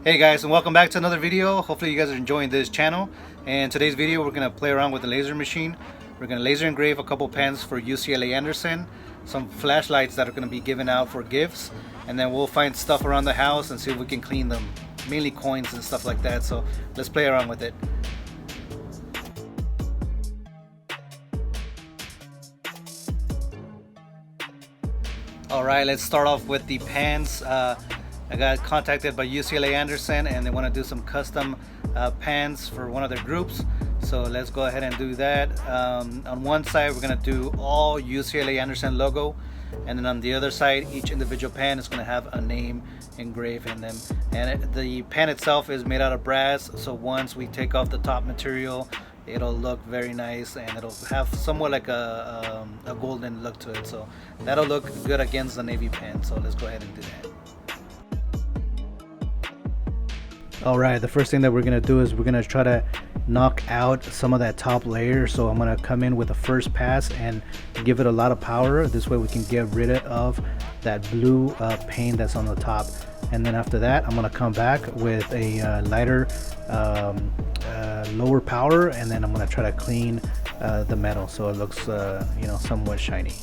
Hey guys, and welcome back to another video. Hopefully you guys are enjoying this channel. And today's video we're going to play around with the laser machine. We're going to laser engrave a couple pens for UCLA Anderson, some flashlights that are going to be given out for gifts, and then we'll find stuff around the house and see if we can clean them, mainly coins and stuff like that. So let's play around with it. Alright, let's start off with the pens. I got contacted by UCLA Anderson and they want to do some custom pens for one of their groups. So let's go ahead and do that. On one side we're going to do all UCLA Anderson logo, and then on the other side each individual pen is going to have a name engraved in them. And the pen itself is made out of brass, so once we take off the top material it'll look very nice and it'll have somewhat like a golden look to it, so that'll look good against the navy pen. So let's go ahead and do that. Alright, the first thing that we're going to do is we're going to try to knock out some of that top layer. So I'm going to come in with the first pass and give it a lot of power. This way we can get rid of that blue paint that's on the top. And then after that I'm going to come back with a lighter lower power, and then I'm going to try to clean the metal so it looks somewhat shiny.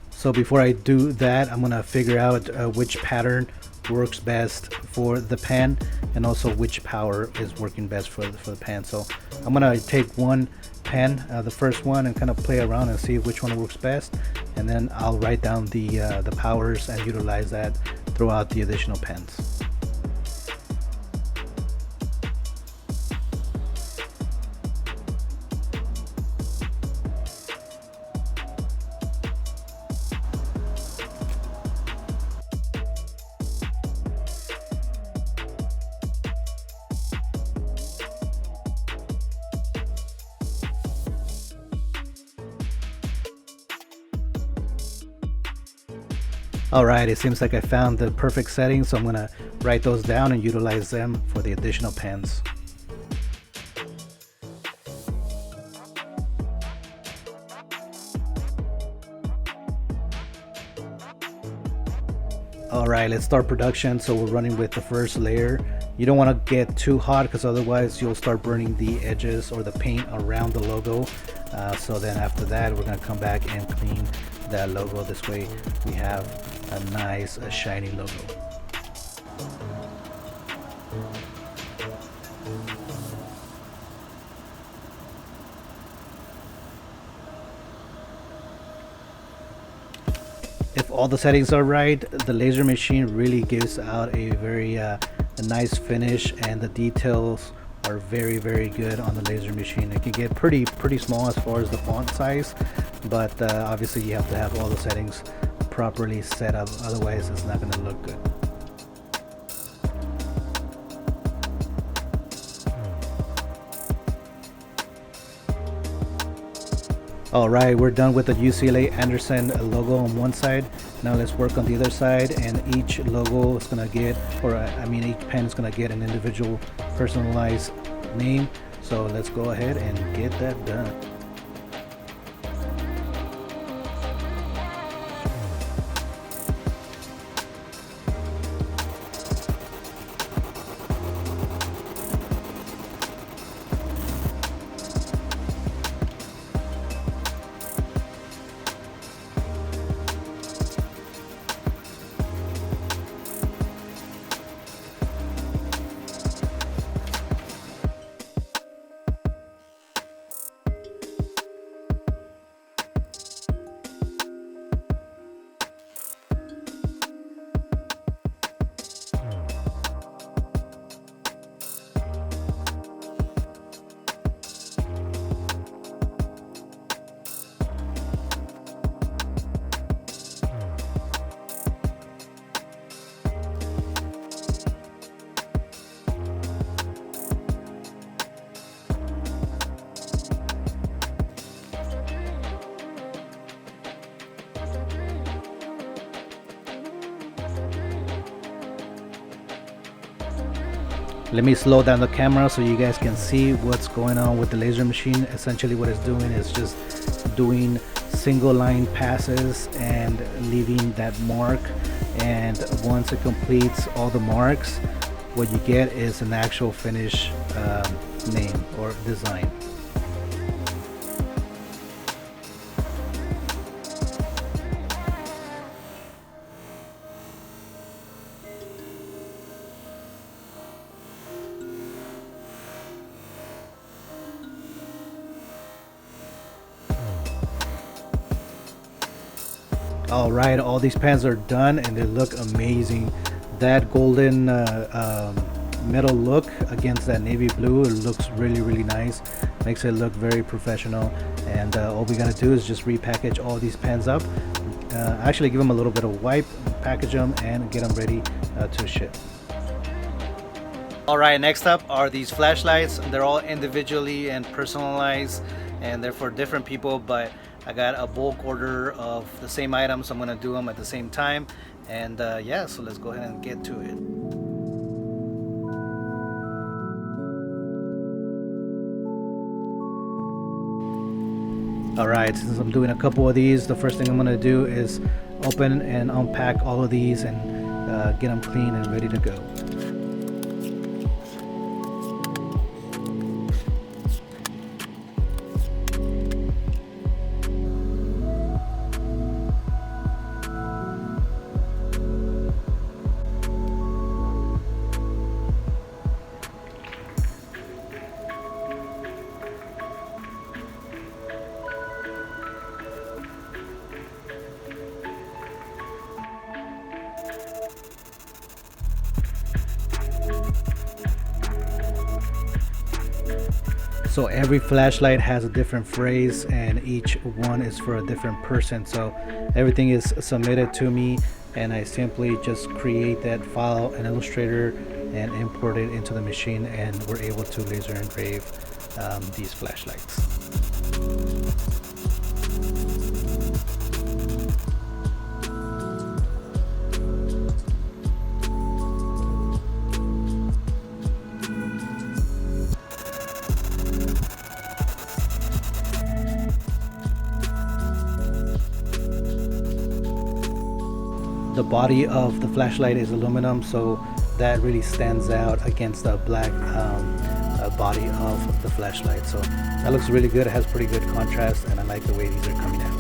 So before I do that, I'm going to figure out which pattern works best for the pen and also which power is working best for the pen. So I'm gonna take one pen, the first one, and kind of play around and see which one works best, and then I'll write down the powers and utilize that throughout the additional pens. Alright, it seems like I found the perfect settings, so I'm going to write those down and utilize them for the additional pens. Alright, let's start production. So we're running with the first layer. You don't want to get too hot because otherwise you'll start burning the edges or the paint around the logo. So then after that we're going to come back and clean that logo. This way we have a nice shiny logo. If all the settings are right, the laser machine really gives out a very a nice finish, and the details are very good on the laser machine. It can get pretty small as far as the font size, but obviously you have to have all the settings properly set up, otherwise it's not going to look good. Alright, we're done with the UCLA Anderson logo on one side. Now let's work on the other side, and each logo is going to get, each pen is going to get an individual personalized name. So let's go ahead and get that done. Let me slow down the camera so you guys can see what's going on with the laser machine. Essentially what it's doing is just doing single line passes and leaving that mark, and once it completes all the marks, what you get is an actual finish name or design. All right, all these pans are done and they look amazing. That golden metal look against that navy blue, it looks really nice. Makes it look very professional. And all we gotta do is just repackage all these pans up. Actually give them a little bit of wipe, package them, and get them ready to ship. All right, next up are these flashlights. They're all individually and personalized, and they're for different people, but I got a bulk order of the same items, so I'm gonna do them at the same time. And yeah, so let's go ahead and get to it. All right, since I'm doing a couple of these, the first thing I'm gonna do is open and unpack all of these and get them clean and ready to go. So every flashlight has a different phrase and each one is for a different person. So everything is submitted to me and I simply just create that file in Illustrator and import it into the machine, and we're able to laser engrave these flashlights. The body of the flashlight is aluminum, so that really stands out against the black body of the flashlight. So that looks really good. It has pretty good contrast, and I like the way these are coming out.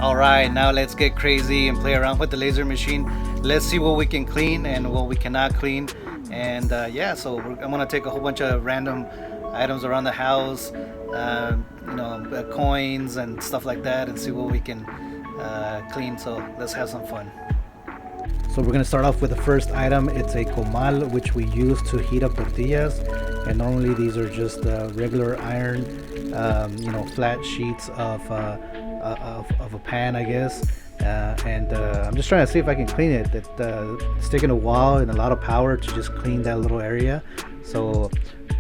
All right, now let's get crazy and play around with the laser machine. Let's see what we can clean and what we cannot clean. And yeah, so I'm gonna take a whole bunch of random items around the house, you know, coins and stuff like that, and see what we can clean. So let's have some fun. So we're gonna start off with the first item. It's a comal, which we use to heat up tortillas, and normally these are just regular iron, you know, flat sheets of a pan, I guess. And I'm just trying to see if I can clean it. It's taking a while and a lot of power to just clean that little area. So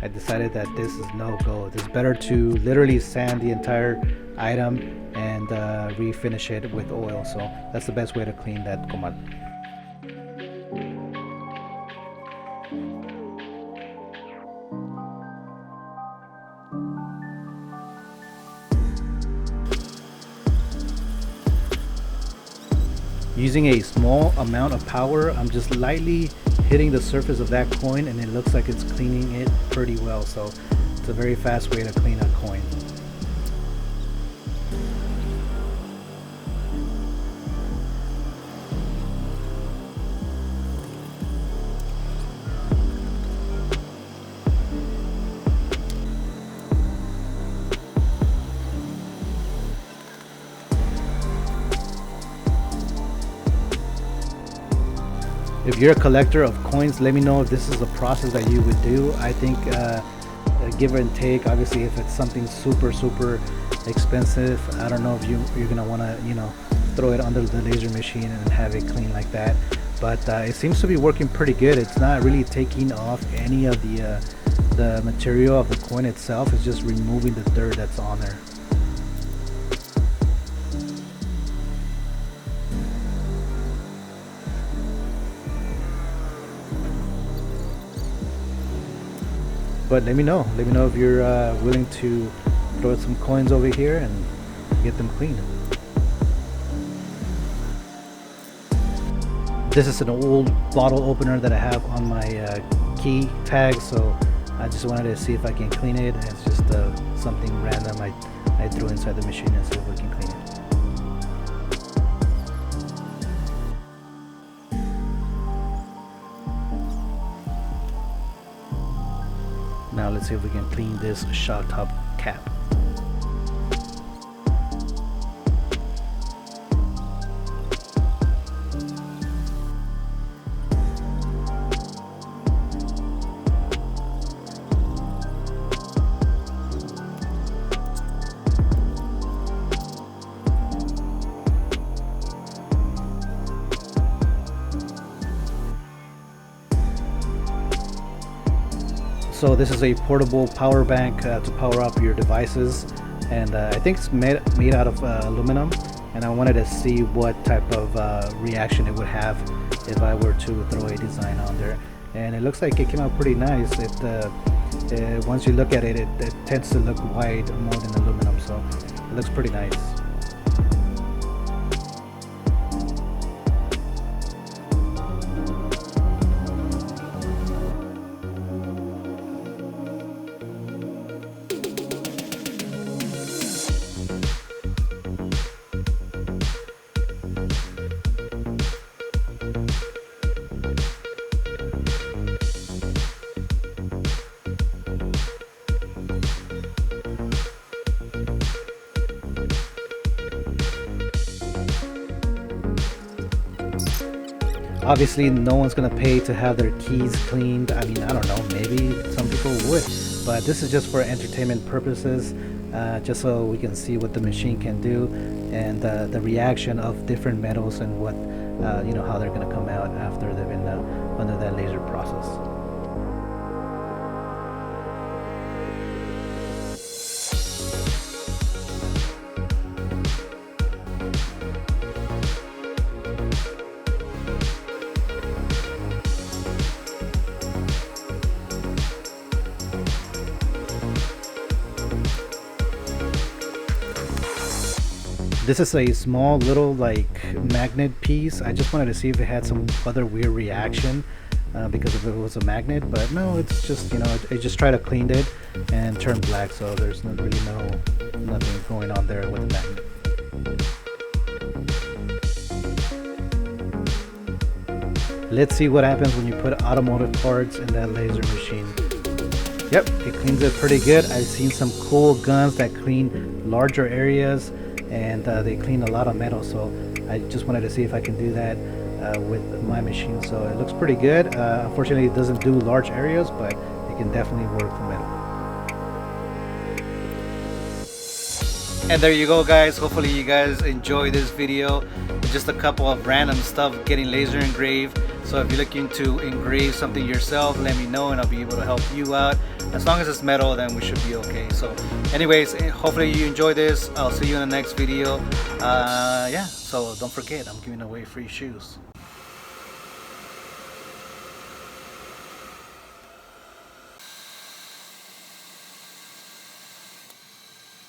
I decided that this is no go. It's better to literally sand the entire item and refinish it with oil. So that's the best way to clean that comal. Using a small amount of power, I'm just lightly hitting the surface of that coin, and it looks like it's cleaning it pretty well. So it's a very fast way to clean a coin. If you're a collector of coins, let me know if this is a process that you would do. I think give and take. Obviously, if it's something super expensive, I don't know if you're gonna want to, you know, throw it under the laser machine and have it clean like that. But it seems to be working pretty good. It's not really taking off any of the material of the coin itself. It's just removing the dirt that's on there. But let me know if you're willing to throw some coins over here and get them clean. This is an old bottle opener that I have on my key tag, so I just wanted to see if I can clean it. It's just something random I threw inside the machine and see if we can clean it. Now let's see if we can clean this shock top cap. So this is a portable power bank to power up your devices, and I think it's made out of aluminum, and I wanted to see what type of reaction it would have if I were to throw a design on there. And it looks like it came out pretty nice. Once you look at it, it tends to look white more than aluminum, so it looks pretty nice. Obviously, no one's gonna pay to have their keys cleaned. I mean, I don't know, maybe some people would, but this is just for entertainment purposes, just so we can see what the machine can do and the reaction of different metals and what, how they're gonna come out after they've been under that laser process. This is a small little like magnet piece. I just wanted to see if it had some other weird reaction because if it was a magnet, but no, it's just, it just tried to clean it and turned black, so there's not really nothing going on there with the magnet. Let's see what happens when you put automotive parts in that laser machine. Yep, it cleans it pretty good. I've seen some cool guns that clean larger areas, and they clean a lot of metal, so I just wanted to see if I can do that with my machine. So it looks pretty good. Unfortunately, it doesn't do large areas, but it can definitely work for metal. And there you go, guys. Hopefully you guys enjoy this video. Just a couple of random stuff getting laser engraved. So if you're looking to engrave something yourself, let me know and I'll be able to help you out. As long as it's metal, then we should be okay. So anyways, hopefully you enjoy this. I'll see you in the next video. Yeah, so don't forget, I'm giving away free shoes.